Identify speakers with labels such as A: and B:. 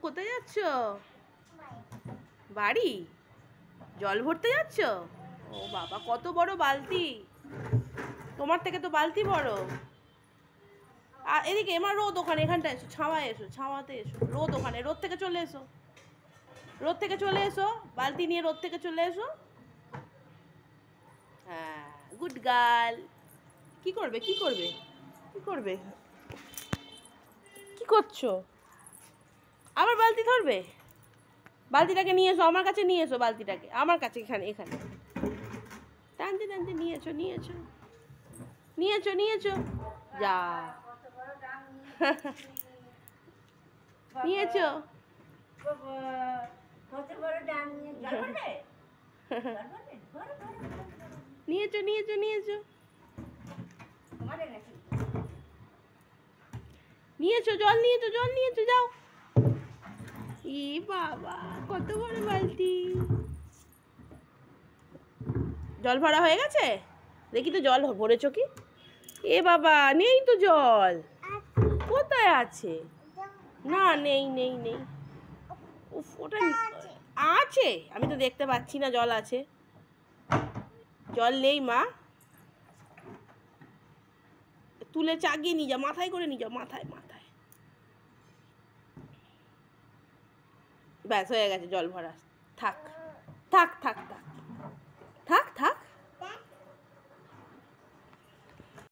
A: কোথায় যাচ্ছ? বাড়ি? জল ভরতে যাচ্ছ? ও বাবা, কত বড় বালতি! তোমার থেকে তো বালতি বড়। আর এদিকে আমার রোদ ওখানে, এখানটা এসো, ছাওয়ায় এসো, ছাওয়াতে এসো। রোদ ওখানে, রোদ থেকে চলে এসো, রোদ থেকে চলে এসো, বালতি নিয়ে রোদ থেকে চলে এসো। হ্যাঁ, গুড গার্ল। কি করবে, কি করবে, কি করবে, কি করছো? আবার বালতি ধরবে? বালতিটাকে নিয়ে এসো, আমার কাছে নিয়ে এসো বালতিটাকে, আমার কাছে, এখানে এখানে টানতে টানতে নিয়েছো, নিয়েছো, নিয়েছো, নিয়েছো, যা নিয়েছো। নিয়েছো, নিয়েছো, নিয়েছো, নিয়েছো, জল নিয়েছো, জল নিয়েছো, যাও। ই বাবা, কত বড় বালতি! জল ভরা হয়ে গেছে? দেখি তো জল ভরেছো কি? এ বাবা, নেই তো জল। কোথায় আছে? না, নেই, নেই, নেই। উফ, ওটা আছে, আমি তো দেখতে পাচ্ছি না জল আছে। জল নেই মা। তুলে চাগিয়ে নিয়ে যাও, মাথায় করে নিয়ে যাও, মাথায়, মাথায়। ব্যাস হয়ে গেছে জল ভরা। থাক, থাক, থাক, থাক।